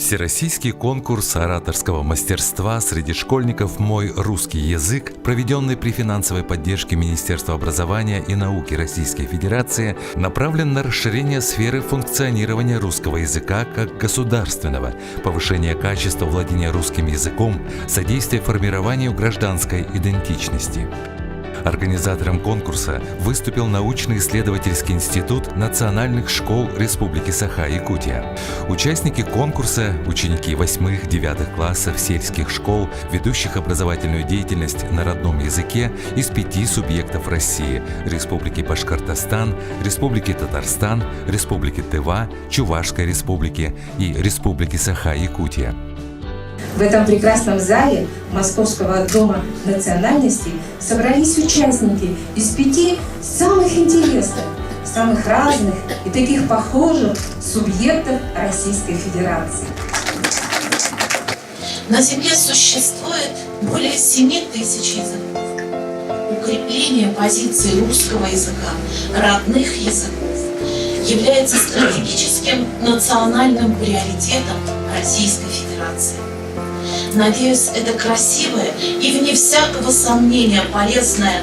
Всероссийский конкурс ораторского мастерства среди школьников «Мой русский язык», проведенный при финансовой поддержке Министерства образования и науки Российской Федерации, направлен на расширение сферы функционирования русского языка как государственного, повышение качества владения русским языком, содействие формированию гражданской идентичности. Организатором конкурса выступил научно-исследовательский институт национальных школ Республики Саха-Якутия. Участники конкурса – ученики 8-9 классов сельских школ, ведущих образовательную деятельность на родном языке из 5 субъектов России – Республики Башкортостан, Республики Татарстан, Республики Тыва, Чувашской Республики и Республики Саха-Якутия. В этом прекрасном зале Московского дома национальностей собрались участники из 5 самых интересных, самых разных и таких похожих субъектов Российской Федерации. На Земле существует более 7000 языков. Укрепление позиций русского языка, родных языков, является стратегическим национальным приоритетом Российской Федерации. Надеюсь, эта красивая и вне всякого сомнения полезная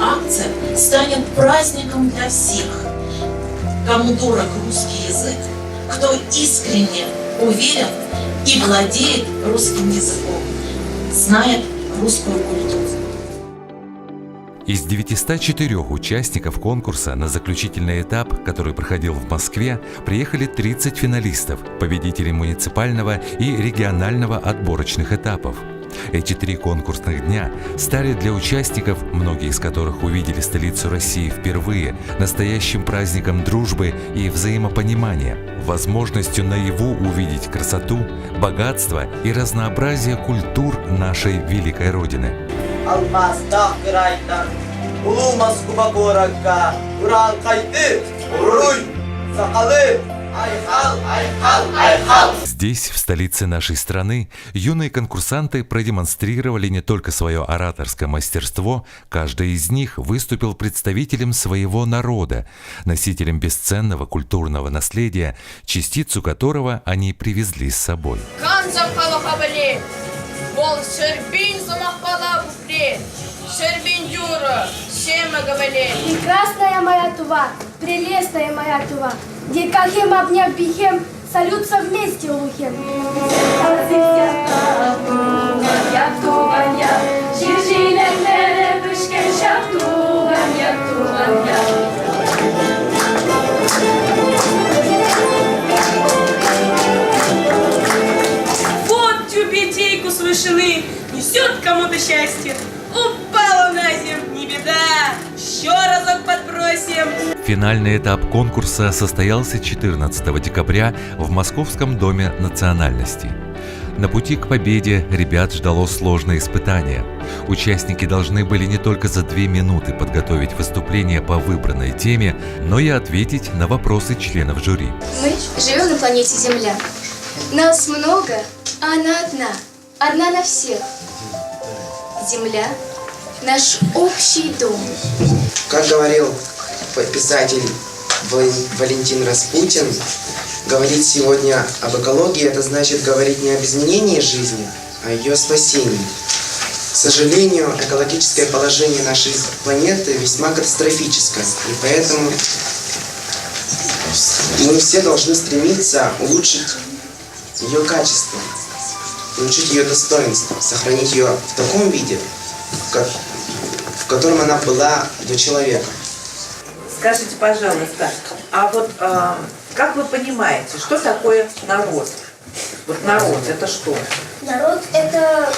акция станет праздником для всех, кому дорог русский язык, кто искренне уверен и владеет русским языком, знает русскую культуру. Из 904 участников конкурса на заключительный этап, который проходил в Москве, приехали 30 финалистов, победителей муниципального и регионального отборочных этапов. Эти 3 конкурсных дня стали для участников, многие из которых увидели столицу России впервые, настоящим праздником дружбы и взаимопонимания, возможностью наяву увидеть красоту, богатство и разнообразие культур нашей великой Родины. Здесь, в столице нашей страны, юные конкурсанты продемонстрировали не только свое ораторское мастерство, каждый из них выступил представителем своего народа, носителем бесценного культурного наследия, частицу которого они привезли с собой. Прекрасная моя Тува, прелестная моя Тува, Дикахем обняв бихем, салются вместе улухем. Вот тюбетейку с вышины несет кому-то счастье. Упала на землю, не беда, еще разок подбросим. Финальный этап конкурса состоялся 14 декабря в Московском доме национальностей. На пути к победе ребят ждало сложное испытание. Участники должны были не только за 2 минуты подготовить выступление по выбранной теме, но и ответить на вопросы членов жюри. Мы живем на планете Земля. Нас много, а она одна. Одна на всех. Земля – наш общий дом. Как говорил писатель Валентин Распутин, говорить сегодня об экологии – это значит говорить не об изменении жизни, а о ее спасении. К сожалению, экологическое положение нашей планеты весьма катастрофическое, и поэтому мы все должны стремиться улучшить ее качество, улучшить ее достоинство, сохранить ее в таком виде, в котором она была до человека. Скажите, пожалуйста, а вот как вы понимаете, что такое народ? Вот народ – это что? Народ – это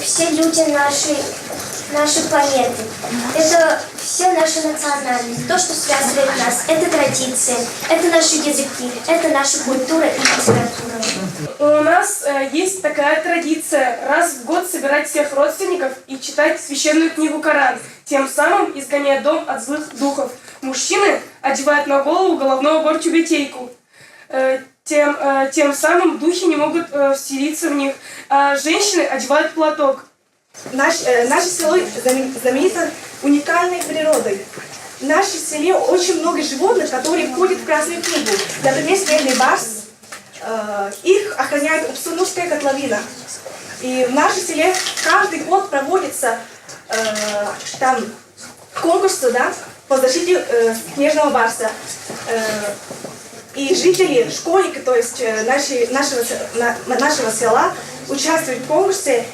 все люди нашей планеты. Это все наши национальности. То, что связывает нас, это традиции, это наши языки, это наша культура и литература. У нас есть такая традиция раз в год собирать всех родственников и читать священную книгу Коран, тем самым изгоняя дом от злых духов. Мужчины одевают на голову головной убор тюбетейку. Тем самым духи не могут вселиться в них, а женщины одевают платок. Наше село знаменито уникальной природой. В нашем селе очень много животных, которые входят в Красную книгу. Например, снежный барс, их охраняет Упсунурская котловина. И в нашем селе каждый год проводится там конкурсы, да, по защите снежного барса. И жители, школьники, то есть нашего села участвуют в конкурсе,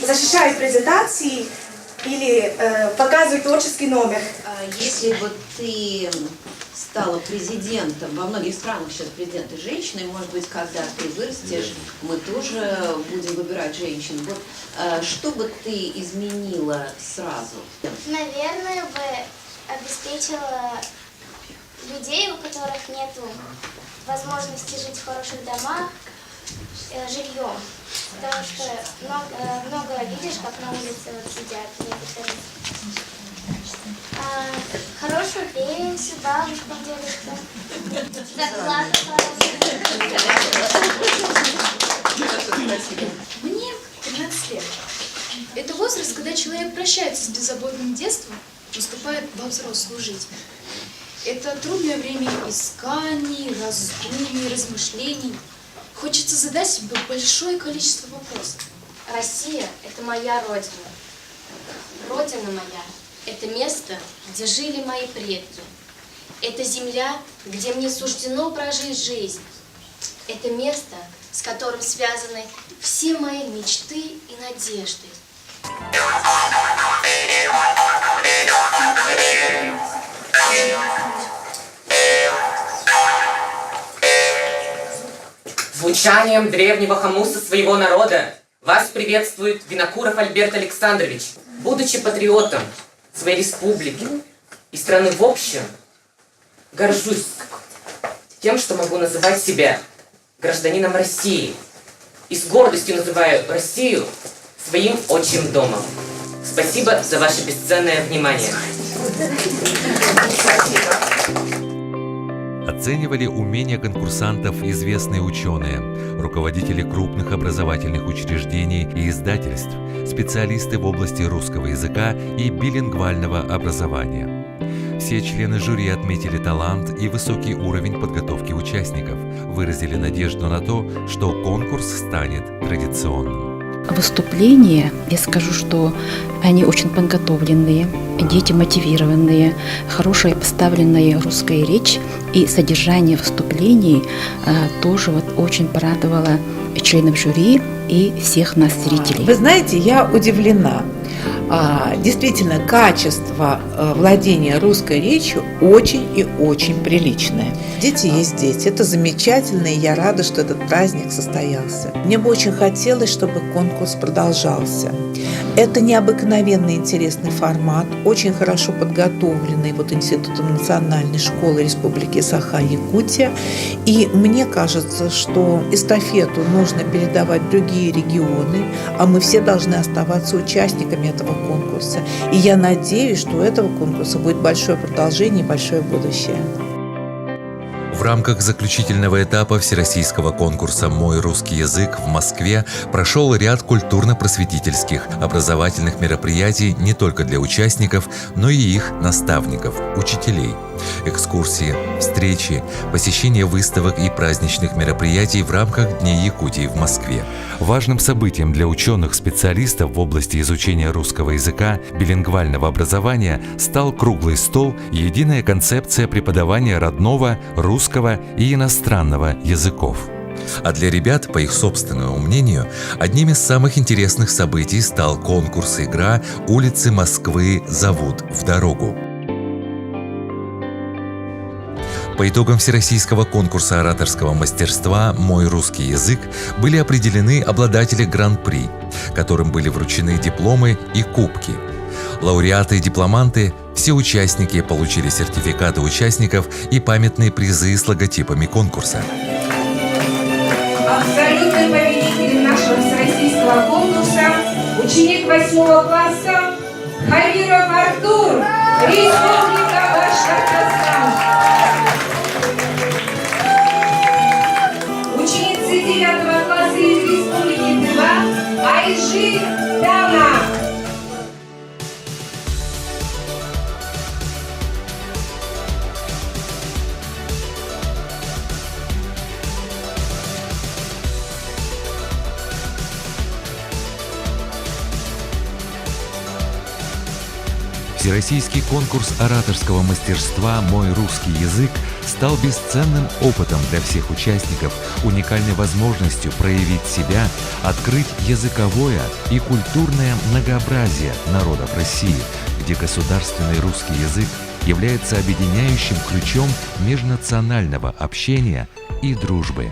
защищают презентации или показывают творческий номер. Если бы ты стала президентом, во многих странах сейчас президенты женщины, может быть, когда ты вырастешь, мы тоже будем выбирать женщин. Вот что бы ты изменила сразу? Наверное, бы обеспечила людей, у которых нет возможности жить в хороших домах, жильем. Потому что много видишь, как на улице вот сидят некоторые. Хорошую пенсию, бабушкам, дедушкам. Зарплату хорошую. Мне 13 лет. Это возраст, когда человек прощается с беззаботным детством, вступает во взрослую жизнь. Это трудное время исканий, раздумий, размышлений. Хочется задать себе большое количество вопросов. Россия – это моя родина. Родина моя – это место, где жили мои предки. Это земля, где мне суждено прожить жизнь. Это место, с которым связаны все мои мечты и надежды. Звучанием древнего хамуса своего народа вас приветствует Винокуров Альберт Александрович. Будучи патриотом своей республики и страны в общем, горжусь тем, что могу называть себя гражданином России. И с гордостью называю Россию своим отчим домом. Спасибо за ваше бесценное внимание. Оценивали умения конкурсантов известные ученые, руководители крупных образовательных учреждений и издательств, специалисты в области русского языка и билингвального образования. Все члены жюри отметили талант и высокий уровень подготовки участников, выразили надежду на то, что конкурс станет традиционным. Выступления, я скажу, что они очень подготовленные, дети мотивированные, хорошая поставленная русская речь и содержание выступлений тоже очень порадовало членов жюри и всех нас, зрителей. Вы знаете, я удивлена. Действительно, качество владения русской речью очень и очень приличное. Дети есть дети, это замечательно, и я рада, что этот праздник состоялся. Мне бы очень хотелось, чтобы конкурс продолжался. Это необыкновенно интересный формат, очень хорошо подготовленный Институтом национальной школы Республики Саха-Якутия. И мне кажется, что эстафету нужно передавать в другие регионы, а мы все должны оставаться участниками этого конкурса. И я надеюсь, что у этого конкурса будет большое продолжение и большое будущее. В рамках заключительного этапа всероссийского конкурса «Мой русский язык» в Москве прошел ряд культурно-просветительских, образовательных мероприятий не только для участников, но и их наставников, учителей. Экскурсии, встречи, посещение выставок и праздничных мероприятий в рамках Дней Якутии в Москве. Важным событием для ученых-специалистов в области изучения русского языка, билингвального образования стал круглый стол «Единая концепция преподавания родного, русского и иностранного языков». А для ребят, по их собственному мнению, одним из самых интересных событий стал конкурс-игра «Улицы Москвы зовут в дорогу». По итогам Всероссийского конкурса ораторского мастерства «Мой русский язык» были определены обладатели гран-при, которым были вручены дипломы и кубки. Лауреаты и дипломанты, все участники получили сертификаты участников и памятные призы с логотипами конкурса. Абсолютный победитель нашего всероссийского конкурса – ученик 8 класса Хавиров Артур, Республика Башкортостан. Ученицы 9 класса из Республики Тыва Айжи Дана. Всероссийский конкурс ораторского мастерства «Мой русский язык» стал бесценным опытом для всех участников, уникальной возможностью проявить себя, открыть языковое и культурное многообразие народов России, где государственный русский язык является объединяющим ключом межнационального общения и дружбы.